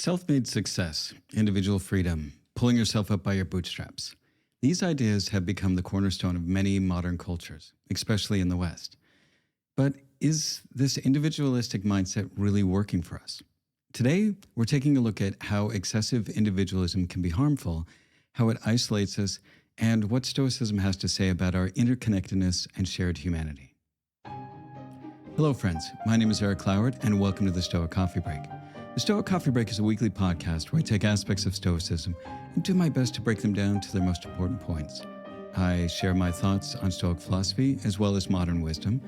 Self-made success, individual freedom, pulling yourself up by your bootstraps. These ideas have become the cornerstone of many modern cultures, especially in the West. But is this individualistic mindset really working for us? Today, we're taking a look at how excessive individualism can be harmful, how it isolates us, and what Stoicism has to say about our interconnectedness and shared humanity. Hello, friends. My name is Eric Cloward, and welcome to the Stoic Coffee Break. The Stoic Coffee Break is a weekly podcast where I take aspects of Stoicism and do my best to break them down to their most important points. I share my thoughts on Stoic philosophy as well as modern wisdom,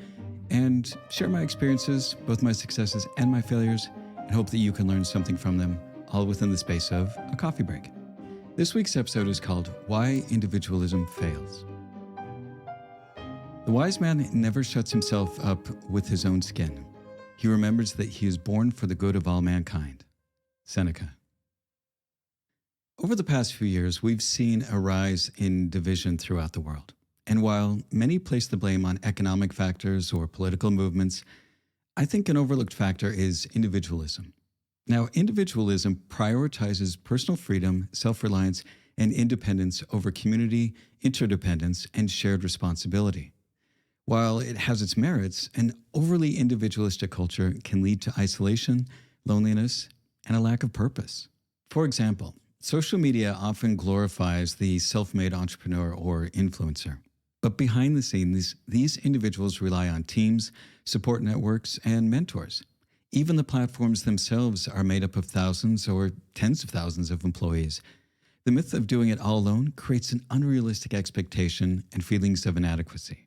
and share my experiences, both my successes and my failures, and hope that you can learn something from them, all within the space of a coffee break. This week's episode is called Why Individualism Fails. The wise man never shuts himself up with his own skin. He remembers that he is born for the good of all mankind. Seneca. Over the past few years, we've seen a rise in division throughout the world. And while many place the blame on economic factors or political movements, I think an overlooked factor is individualism. Now, individualism prioritizes personal freedom, self-reliance, and independence over community, interdependence, and shared responsibility. While it has its merits, an overly individualistic culture can lead to isolation, loneliness, and a lack of purpose. For example, social media often glorifies the self-made entrepreneur or influencer. But behind the scenes, these individuals rely on teams, support networks, and mentors. Even the platforms themselves are made up of thousands or tens of thousands of employees. The myth of doing it all alone creates an unrealistic expectation and feelings of inadequacy.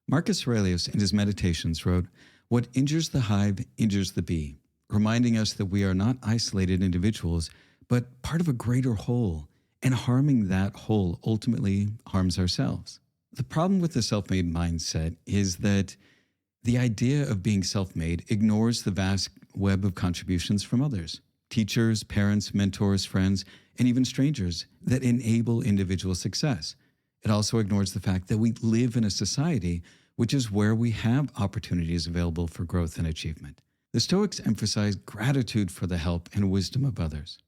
Marcus Aurelius, in his Meditations, wrote, "What injures the hive injures the bee," reminding us that we are not isolated individuals, but part of a greater whole, and harming that whole ultimately harms ourselves. The problem with the self-made mindset is that the idea of being self-made ignores the vast web of contributions from others, teachers, parents, mentors, friends, and even strangers that enable individual success. It also ignores the fact that we live in a society which is where we have opportunities available for growth and achievement. The Stoics emphasize gratitude for the help and wisdom of others.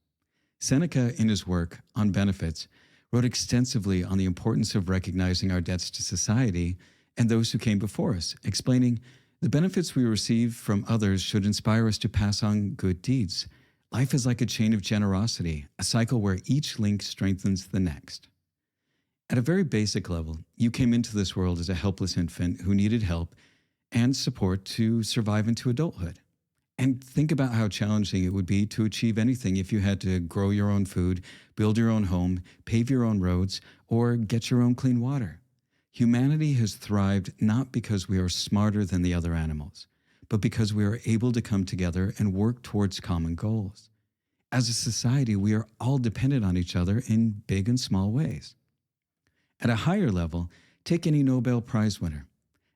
Seneca, in his work on benefits, wrote extensively on the importance of recognizing our debts to society and those who came before us, explaining, "The benefits we receive from others should inspire us to pass on good deeds. Life is like a chain of generosity, a cycle where each link strengthens the next." At a very basic level, you came into this world as a helpless infant who needed help and support to survive into adulthood. And think about how challenging it would be to achieve anything if you had to grow your own food, build your own home, pave your own roads, or get your own clean water. Humanity has thrived not because we are smarter than the other animals, but because we are able to come together and work towards common goals. As a society, we are all dependent on each other in big and small ways. At a higher level, take any Nobel Prize winner.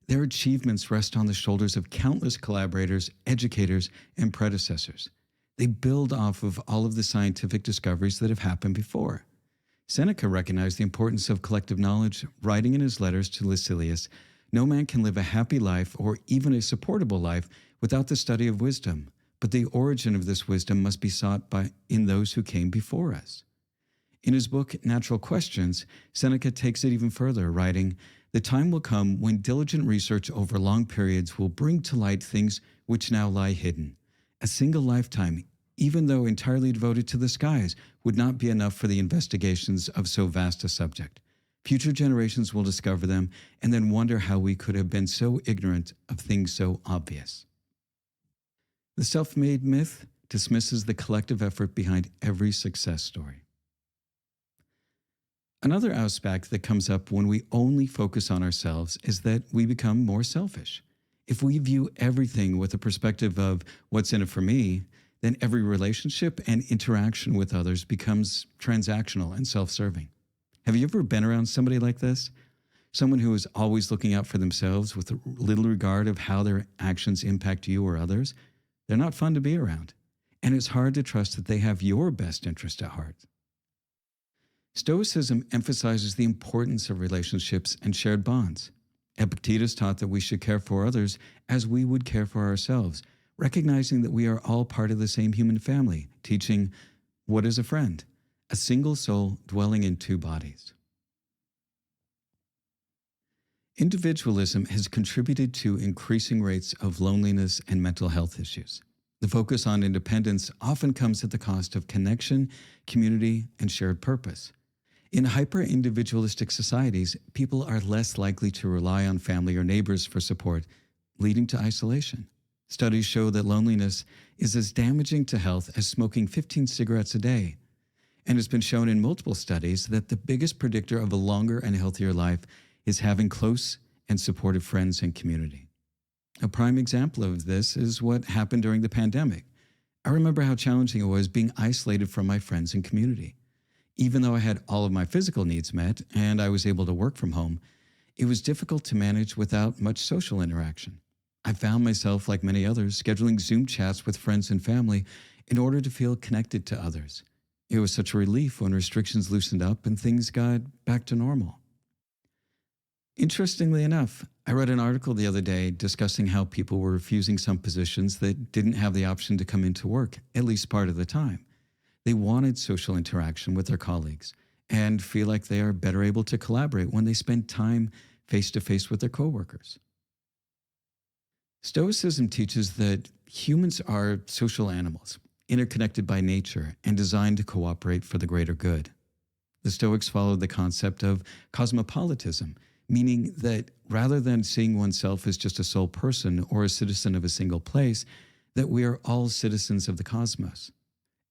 Their achievements rest on the shoulders of countless collaborators, educators, and predecessors. They build off of all of the scientific discoveries that have happened before. Seneca recognized the importance of collective knowledge, writing in his letters to Lucilius, "No man can live a happy life or even a supportable life without the study of wisdom, but the origin of this wisdom must be sought in those who came before us." In his book, Natural Questions, Seneca takes it even further, writing, "The time will come when diligent research over long periods will bring to light things which now lie hidden. A single lifetime, even though entirely devoted to the skies, would not be enough for the investigations of so vast a subject. Future generations will discover them and then wonder how we could have been so ignorant of things so obvious." The self-made myth dismisses the collective effort behind every success story. Another aspect that comes up when we only focus on ourselves is that we become more selfish. If we view everything with a perspective of what's in it for me, then every relationship and interaction with others becomes transactional and self-serving. Have you ever been around somebody like this? Someone who is always looking out for themselves with little regard of how their actions impact you or others? They're not fun to be around, and it's hard to trust that they have your best interest at heart. Stoicism emphasizes the importance of relationships and shared bonds. Epictetus taught that we should care for others as we would care for ourselves, recognizing that we are all part of the same human family, teaching what is a friend? A single soul dwelling in two bodies. Individualism has contributed to increasing rates of loneliness and mental health issues. The focus on independence often comes at the cost of connection, community, and shared purpose. In hyper-individualistic societies, people are less likely to rely on family or neighbors for support, leading to isolation. Studies show that loneliness is as damaging to health as smoking 15 cigarettes a day. And it's been shown in multiple studies that the biggest predictor of a longer and healthier life is having close and supportive friends and community. A prime example of this is what happened during the pandemic. I remember how challenging it was being isolated from my friends and community. Even though I had all of my physical needs met and I was able to work from home, it was difficult to manage without much social interaction. I found myself, like many others, scheduling Zoom chats with friends and family in order to feel connected to others. It was such a relief when restrictions loosened up and things got back to normal. Interestingly enough, I read an article the other day discussing how people were refusing some positions that didn't have the option to come into work, at least part of the time. They wanted social interaction with their colleagues and feel like they are better able to collaborate when they spend time face-to-face with their coworkers. Stoicism teaches that humans are social animals, interconnected by nature and designed to cooperate for the greater good. The Stoics followed the concept of cosmopolitanism, meaning that rather than seeing oneself as just a sole person or a citizen of a single place, that we are all citizens of the cosmos.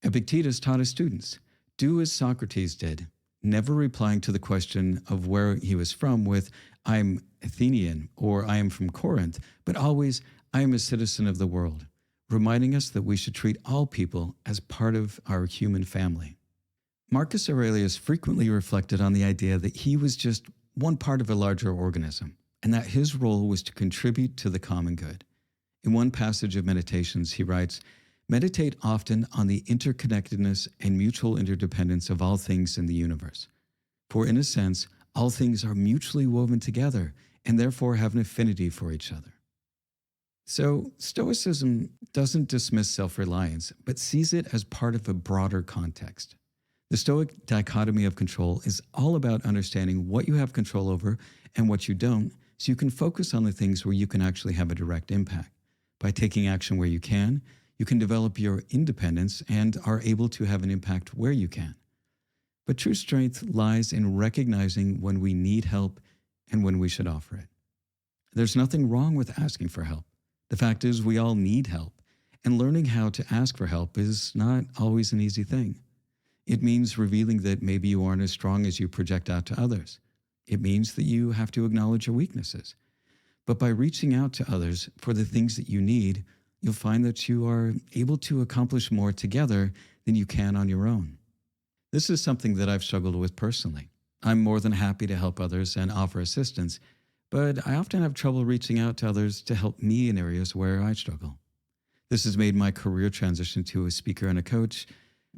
Epictetus taught his students, do as Socrates did, never replying to the question of where he was from with, I'm Athenian or I am from Corinth, but always, I am a citizen of the world, reminding us that we should treat all people as part of our human family. Marcus Aurelius frequently reflected on the idea that he was just one part of a larger organism, and that his role was to contribute to the common good. In one passage of Meditations, he writes, meditate often on the interconnectedness and mutual interdependence of all things in the universe. For in a sense, all things are mutually woven together and therefore have an affinity for each other. So, Stoicism doesn't dismiss self-reliance, but sees it as part of a broader context. The Stoic dichotomy of control is all about understanding what you have control over and what you don't, so you can focus on the things where you can actually have a direct impact. By taking action where you can develop your independence and are able to have an impact where you can. But true strength lies in recognizing when we need help and when we should offer it. There's nothing wrong with asking for help. The fact is, we all need help, and learning how to ask for help is not always an easy thing. It means revealing that maybe you aren't as strong as you project out to others. It means that you have to acknowledge your weaknesses. But by reaching out to others for the things that you need, you'll find that you are able to accomplish more together than you can on your own. This is something that I've struggled with personally. I'm more than happy to help others and offer assistance, but I often have trouble reaching out to others to help me in areas where I struggle. This has made my career transition to a speaker and a coach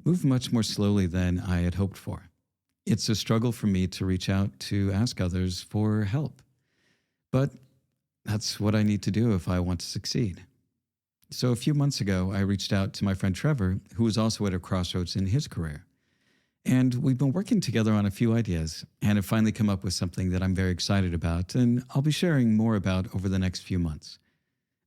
move much more slowly than I had hoped for. It's a struggle for me to reach out to ask others for help. But that's what I need to do if I want to succeed. So a few months ago, I reached out to my friend Trevor, who was also at a crossroads in his career. And we've been working together on a few ideas and have finally come up with something that I'm very excited about and I'll be sharing more about over the next few months.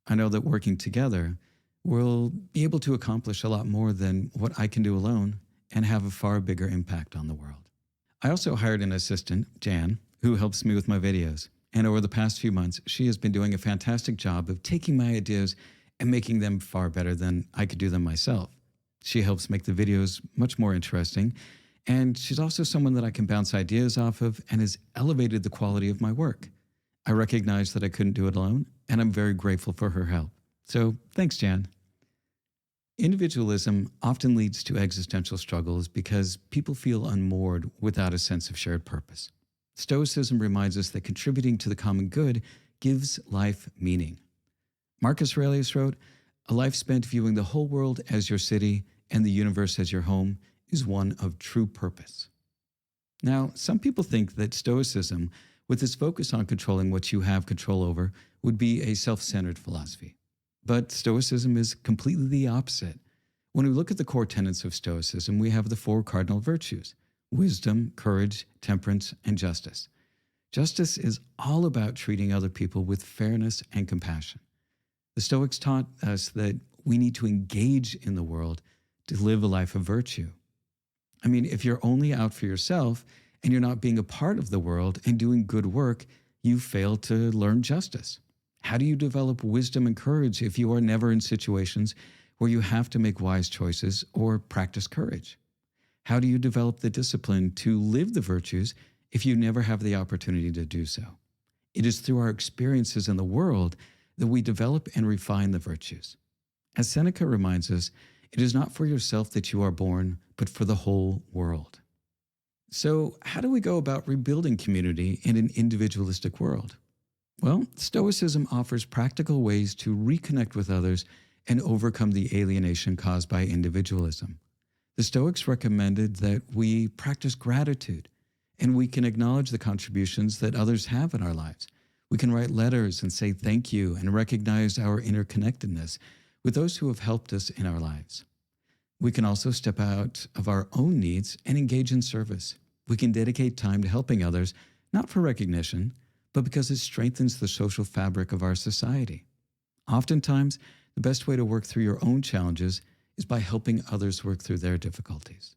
I know that working together, we'll be able to accomplish a lot more than what I can do alone and have a far bigger impact on the world. I also hired an assistant, Jan, who helps me with my videos. And over the past few months, she has been doing a fantastic job of taking my ideas and making them far better than I could do them myself. She helps make the videos much more interesting, and she's also someone that I can bounce ideas off of and has elevated the quality of my work. I recognize that I couldn't do it alone, and I'm very grateful for her help. So thanks, Jan. Individualism often leads to existential struggles because people feel unmoored without a sense of shared purpose. Stoicism reminds us that contributing to the common good gives life meaning. Marcus Aurelius wrote, "A life spent viewing the whole world as your city and the universe as your home is one of true purpose." Now, some people think that Stoicism, with its focus on controlling what you have control over, would be a self-centered philosophy. But Stoicism is completely the opposite. When we look at the core tenets of Stoicism, we have the four cardinal virtues: wisdom, courage, temperance, and justice. Justice is all about treating other people with fairness and compassion. The Stoics taught us that we need to engage in the world to live a life of virtue. I mean, if you're only out for yourself and you're not being a part of the world and doing good work, you fail to learn justice. How do you develop wisdom and courage if you are never in situations where you have to make wise choices or practice courage? How do you develop the discipline to live the virtues if you never have the opportunity to do so? It is through our experiences in the world that we develop and refine the virtues. As Seneca reminds us, it is not for yourself that you are born, but for the whole world. So, how do we go about rebuilding community in an individualistic world? Well, Stoicism offers practical ways to reconnect with others and overcome the alienation caused by individualism. The Stoics recommended that we practice gratitude, and we can acknowledge the contributions that others have in our lives. We can write letters and say thank you and recognize our interconnectedness with those who have helped us in our lives. We can also step out of our own needs and engage in service. We can dedicate time to helping others, not for recognition, but because it strengthens the social fabric of our society. Oftentimes, the best way to work through your own challenges is by helping others work through their difficulties.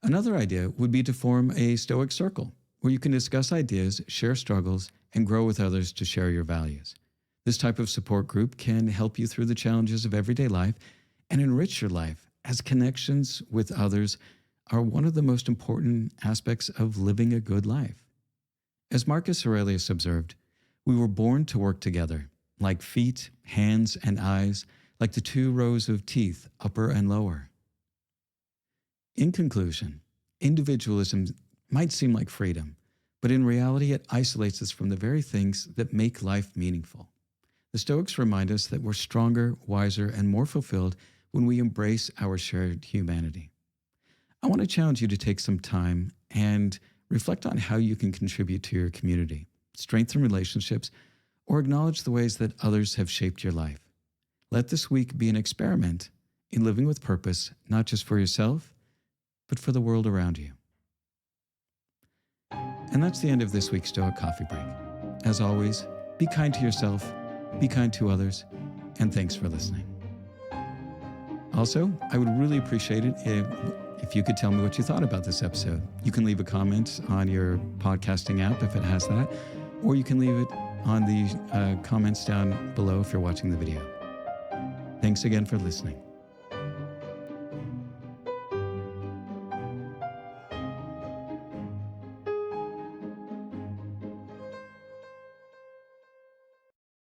Another idea would be to form a Stoic circle where you can discuss ideas, share struggles, and grow with others to share your values. This type of support group can help you through the challenges of everyday life and enrich your life, as connections with others are one of the most important aspects of living a good life. As Marcus Aurelius observed, we were born to work together, like feet, hands, and eyes, like the two rows of teeth, upper and lower. In conclusion, individualism might seem like freedom, but in reality it isolates us from the very things that make life meaningful. The Stoics remind us that we're stronger, wiser, and more fulfilled when we embrace our shared humanity. I want to challenge you to take some time and reflect on how you can contribute to your community, strengthen relationships, or acknowledge the ways that others have shaped your life. Let this week be an experiment in living with purpose, not just for yourself, but for the world around you. And that's the end of this week's Stoic Coffee Break. As always, be kind to yourself, be kind to others, and thanks for listening. Also, I would really appreciate it if you could tell me what you thought about this episode. You can leave a comment on your podcasting app if it has that, or you can leave it on the comments down below if you're watching the video. Thanks again for listening.